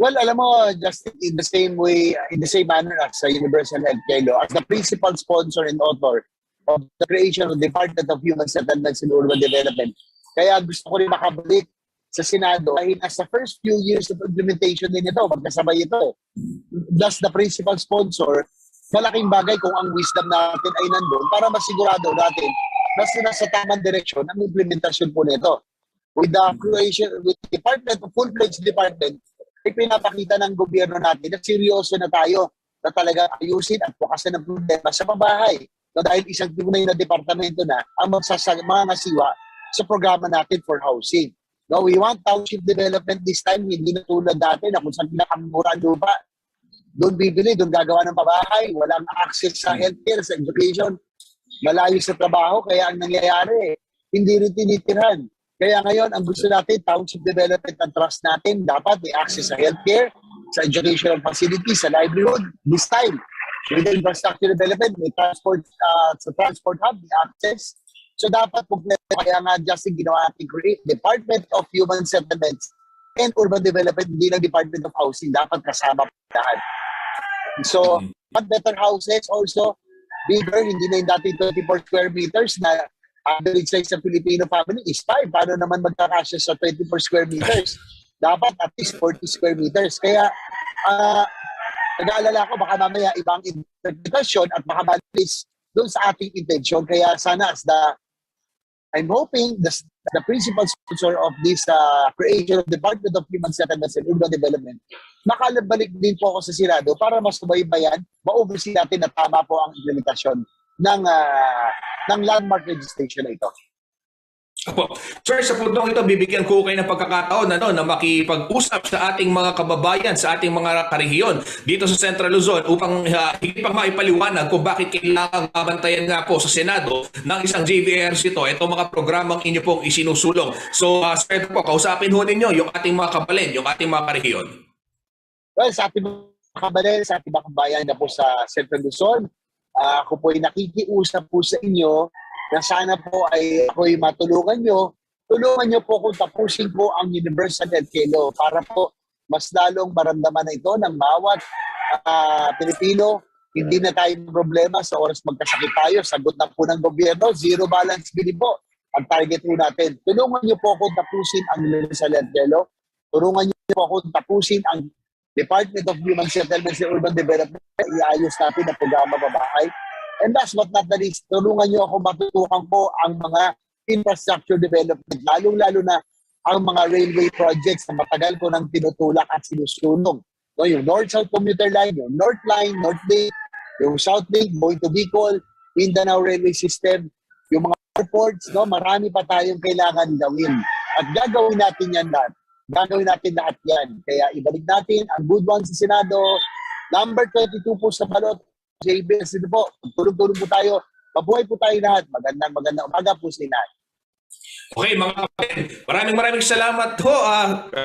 Well, alam mo, just in the same way, in the same manner as Universal Healthcare Law, as the principal sponsor and author of the creation of the Department of Human Settlements and Urban Development, kaya gusto ko rin makabalik sa Senado dahil as the first few years of implementation din ito, magkasabay ito. Thus, the principal sponsor, malaking bagay kung ang wisdom natin ay nandun para masigurado natin na nasa tamang direksyon ang implementasyon po nito. With the creation, with the department, full-fledged department, ay pinapakita ng gobyerno natin na seryoso na tayo na talaga ayusin at bukasan ng problema sa pabahay. No, dahil isang tunay na departamento na ang mga nasiwa sa programa natin for housing. No, we want township development this time, hindi na tulad dati na kung saan pinakamura ang lupa, doon bibili, doon gagawa ng pabahay, walang access sa healthcare, sa education, malayo sa trabaho, kaya ang nangyayari, hindi rin tinitirhan. Kaya ngayon, ang gusto natin, township development and trust natin, dapat may access sa healthcare, sa educational facilities, sa livelihood, this time. With the infrastructure development, may transport, sa transport hub, may access. So dapat kaya nga Justin ginawa natin Department of Human Settlements and Urban Development, hindi lang Department of Housing, dapat kasama pa lahat. So, better houses also, bigger, hindi na yung dati 24 square meters na average size sa Filipino family is 5. Paano naman magkakasya sa 24 square meters? Dapat at least 40 square meters. Kaya, nag-aalala ko, baka mamaya ibang interpretasyon at baka malis doon sa ating intention. Kaya sana I'm hoping the principal sponsor of this creation of Department of Human Settlements and Urban Development, makalabalik din po ako sa Senado para mas subaybayan, ma-oversee natin na tama po ang implementasyon ng landmark registration na ito. Opo. Sir, sa puntong ito, bibigyan ko kayo ng pagkakataon na makipag-usap sa ating mga kababayan, sa ating mga karehiyon dito sa Central Luzon upang higit pang maipaliwanag kung bakit kailangang mabantayan nga po sa Senado ng isang JVRC ito, itong mga programang inyo pong isinusulong. So, sir, po, kausapin ho ninyo yung ating mga kabalin, yung ating mga karehiyon. Well, sa ating mga kabalin, sa ating mga kababayan na po sa Central Luzon, ako po ay nakikiusap po sa inyo na sana po ay ako'y matulungan nyo. Tulungan nyo po kung tapusin po ang Universal Healthcare Law para po mas lalong maramdaman na ito ng bawat Pilipino. Hindi na tayo problema sa oras magkasakit tayo. Sagot na po ng gobyerno, zero balance billing po ang target po natin. Tulungan nyo po kung tapusin ang Universal Healthcare Law. Tulungan nyo po kung tapusin ang Department of Human Settlements and Urban Development. Iayos natin ang programa babahay. And last but not the least, tulungan nyo ako matutukan po ang mga infrastructure development, lalong-lalo na ang mga railway projects na matagal ko nang tinutulak at sinusulong. No, yung North-South Commuter Line, yung North Line, North Link, yung South Link, going to Bicol, Mindanao Railway System, yung mga airports, no, marami pa tayong kailangan gawin. At gagawin natin yan lahat. Gagawin natin lahat yan. Kaya ibalik natin ang good one sa Senado. Number 22 po sa balot. JBS din po. Tulong-tulong po tayo. Mabuhay po tayo lahat. Magandang umaga po sa lahat. Okay, mga kapatid, maraming salamat po,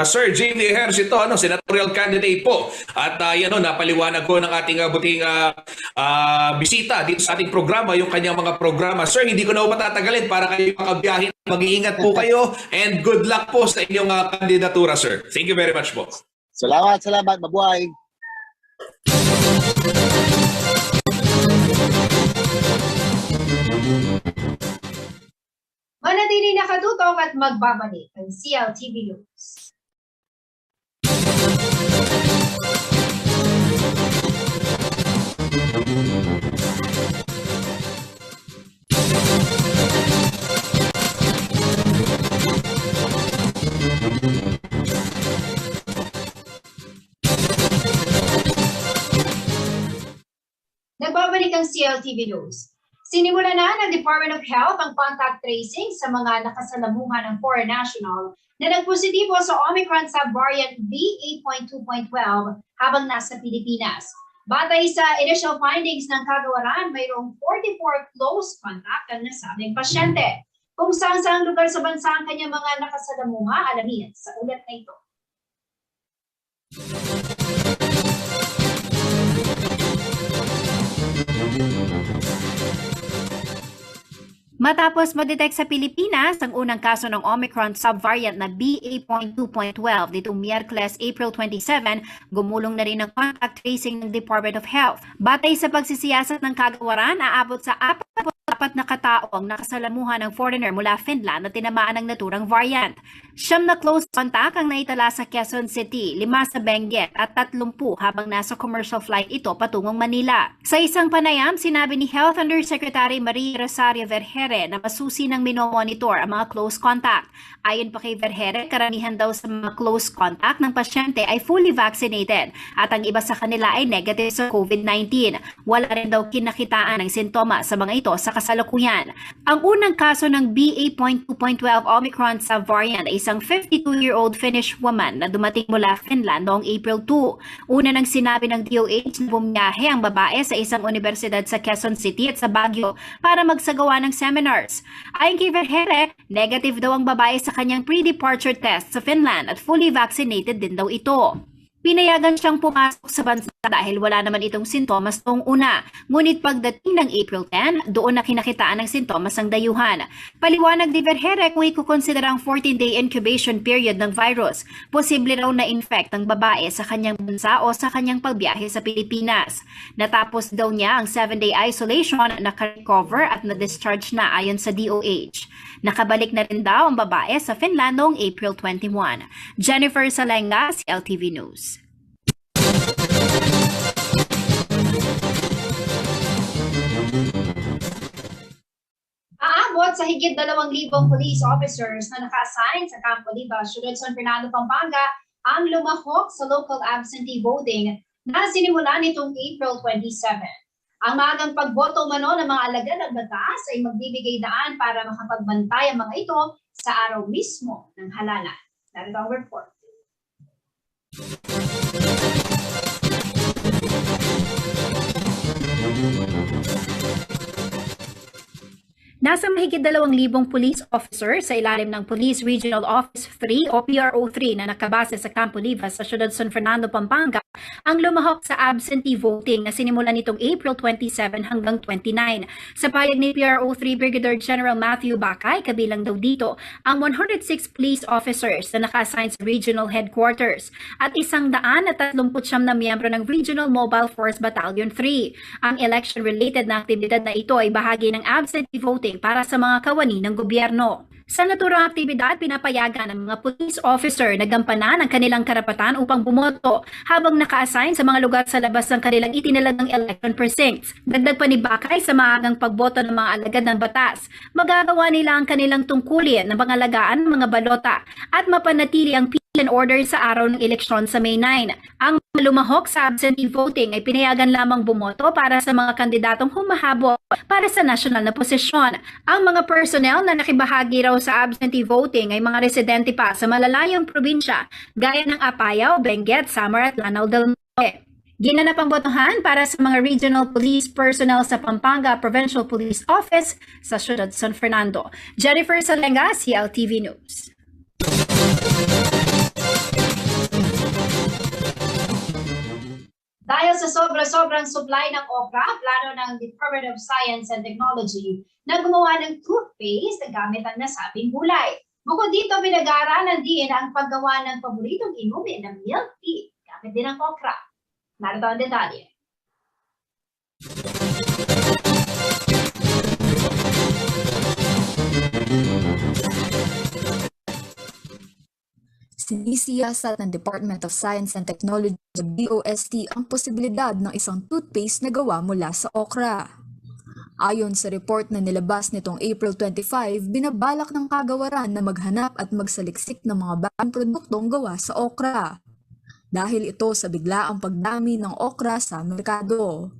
Sir J.V. Ejercito, senatorial candidate po. At napaliwanag ko ng ating buting bisita dito sa ating programa, yung kanyang mga programa. Sir, hindi ko na patatagalin para kayo makabiyahin. Mag-iingat po kayo and good luck po sa inyong kandidatura, sir. Thank you very much po. Salamat. Mabuhay. Manatili nakatutok at magbabalik ang CLTV News. Nagbabalik ang CLTV News. Sinimula na ng Department of Health ang contact tracing sa mga nakasalamuhan ng foreign national na nagpositibo sa Omicron subvariant BA.2.12 habang nasa Pilipinas. Batay sa initial findings ng kagawaran, mayroong 44 close contact ang nasabing pasyente. Kung saan lugar sa bansa ang kanyang mga nakasalamuha, alamin sa ulat na ito. Matapos ma-detect sa Pilipinas ang unang kaso ng Omicron subvariant na BA.2.12 nitong Miyerkules, April 27, gumulong na rin ang contact tracing ng Department of Health. Batay sa pagsisiyasat ng kagawaran, aabot sa 44 na katao ang nakasalamuhan ng foreigner mula Finland na tinamaan ng naturang variant. 9 na close contact ang naitala sa Quezon City, 5 sa Benguet at 30 habang nasa commercial flight ito patungong Manila. Sa isang panayam, sinabi ni Health Undersecretary Maria Rosario Vergere na masusi ng minomonitor ang mga close contact. Ayon pa kay Vergere, karamihan daw sa mga close contact ng pasyente ay fully vaccinated at ang iba sa kanila ay negative sa COVID-19. Wala rin daw kinakitaan ng sintomas sa mga ito sa kasalukuyan. Ang unang kaso ng BA.2.12 Omicron subvariant ay isang 52-year-old Finnish woman na dumating mula Finland noong April 2. Una nang sinabi ng DOH na bumiyahe ang babae sa isang universidad sa Quezon City at sa Baguio para magsagawa ng seminars. Ayon kay Vergere, negative daw ang babae sa kanyang pre-departure test sa Finland at fully vaccinated din daw ito. Pinayagan siyang pumasok sa bansa dahil wala naman itong sintomas noong una. Ngunit pagdating ng April 10, doon na kinakitaan ng sintomas ang dayuhan. Paliwanag ni Vergere kung ikukonsider ang 14-day incubation period ng virus, posible raw na-infect ang babae sa kanyang bansa o sa kanyang pagbiyahe sa Pilipinas. Natapos daw niya ang 7-day isolation, naka-recover at na-discharge na ayon sa DOH. Nakabalik na rin daw ang babae sa Finland noong April 21. Jennifer Salenga, CLTV News. Aabot sa higit 2,000 police officers na naka-assign sa Campo Liba, Ciudad San Fernando, Pampanga ang lumahok sa local absentee voting na sinimula nitong April 27. Ang maagang pagboto umano ng mga alagad ng batas ay magbibigay daan para makapagbantay ang mga ito sa araw mismo ng halalan. Narito ang report. Nasa mahigit 2,000 police officers sa ilalim ng Police Regional Office 3 o PRO3 na nakabase sa Campo Liba sa Ciudad San Fernando, Pampanga ang lumahok sa absentee voting na sinimulan nitong April 27 hanggang 29. Sa payag ni PRO3 Brigadier General Matthew Bacay, kabilang daw dito ang 106 police officers na naka-assign sa regional headquarters at 139 na miyembro ng Regional Mobile Force Battalion 3. Ang election-related na aktibidad na ito ay bahagi ng absentee voting para sa mga kawani ng gobyerno. Sa naturang aktibidad, pinapayagan ng mga police officer na gampanan ang kanilang karapatan upang bumoto habang naka-assign sa mga lugar sa labas ng kanilang itinalagang election precincts. Dagdag pa ni Bacay, sa maagang pagboto ng mga alagad ng batas, magagawa nila ang kanilang tungkulin ng pangalagaan ng mga balota at mapanatili ang peace and order sa araw ng eleksyon sa May 9. Ang lumahok sa absentee voting ay pinayagan lamang bumoto para sa mga kandidatong humahabol para sa nasyonal na posisyon. Ang mga personnel na nakibahagi raw sa absentee voting ay mga residente pa sa malalayong probinsya gaya ng Apayao, Benguet, Samar at Lanao del Norte. Ginanap ang botohan para sa mga regional police personnel sa Pampanga Provincial Police Office sa Ciudad San Fernando. Jennifer Salenga, CLTV News. Dahil sa sobrang supply ng okra, plano ng Department of Science and Technology na gumawa ng toothpaste gamit ang nasabing gulay. Bukod dito, pinag-aaralan din ang paggawa ng paboritong inumin ng milk tea gamit din ang okra. Narito ang detalye. Sinisiyasat ng Department of Science and Technology sa DOST ang posibilidad ng isang toothpaste na gawa mula sa okra. Ayon sa report na nilabas nitong April 25, binabalak ng kagawaran na maghanap at magsaliksik ng mga bagong produktong gawa sa okra. Dahil ito sa biglaang pagdami ng okra sa merkado.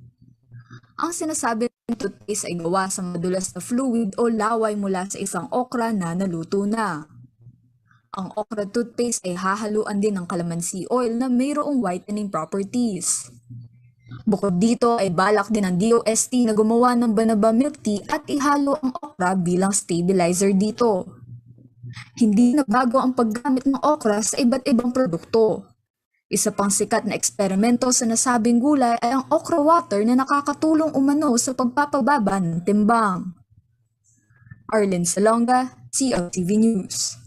Ang sinasabi ng toothpaste ay gawa sa madulas na fluid o laway mula sa isang okra na naluto na. Ang okra toothpaste ay hahaluan din ng calamansi oil na mayroong whitening properties. Bukod dito ay balak din ng DOST na gumawa ng Banaba milk tea at ihalo ang okra bilang stabilizer dito. Hindi na bago ang paggamit ng okra sa iba't ibang produkto. Isa pang sikat na eksperimento sa nasabing gulay ay ang okra water na nakakatulong umano sa pagpapababa ng timbang. Arlene Salonga, CLTV News.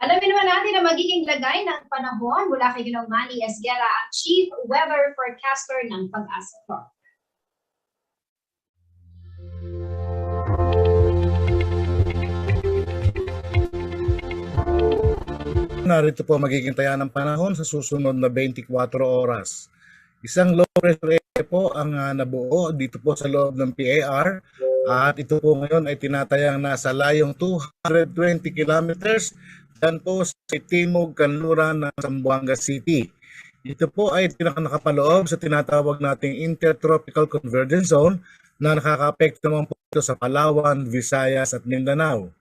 Alamin naman natin na magiging lagay ng panahon mula kay Ginoong Manny Esguera, ang Chief Weather Forecaster ng Pag-asa. Narito po magiging taya ng panahon sa susunod na 24 oras. Isang low pressure area po ang nabuo dito po sa loob ng PAR at ito po ngayon ay tinatayang nasa layong 220 kilometers dyan po sa timog kanluran ng Zamboanga City. Ito po ay nakapaloob sa tinatawag nating Intertropical Convergence Zone na nakaka-apekto naman po sa Palawan, Visayas at Mindanao.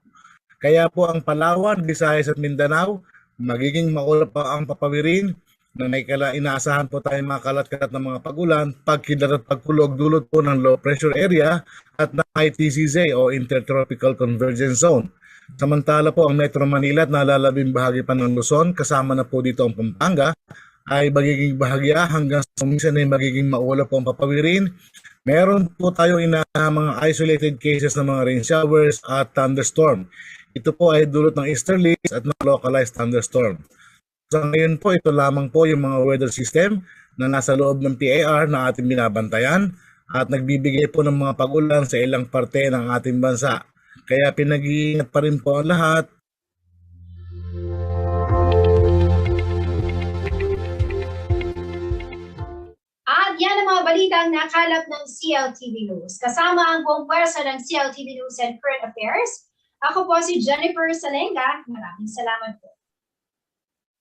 Kaya po ang Palawan, Visayas at Mindanao magiging maulap pa ang papawirin na may inaasahan po tayong mga kalat-kalat ng mga pagulan, pagkidlat at pagkulog dulot po ng low pressure area at ng ITCZ o Intertropical Convergence Zone. Samantala po ang Metro Manila at nalalabing bahagi pa ng Luzon, kasama na po dito ang Pampanga, ay magiging bahagya hanggang sa minsan ay magiging maulap po ang papawirin. Meron po tayong mga isolated cases ng mga rain showers at thunderstorm. Ito po ay dulot ng easterlies at ng localized thunderstorm. Sa ngayon po, ito lamang po yung mga weather system na nasa loob ng PAR na ating binabantayan at nagbibigay po ng mga pag-ulan sa ilang parte ng ating bansa. Kaya pinag-iingat pa rin po ang lahat. At yan ang mga balitang nakalap ng CLTV News. Kasama ang buong pwersa ng CLTV News and Current Affairs. Ako po si Jennifer Salenga. Maraming salamat po.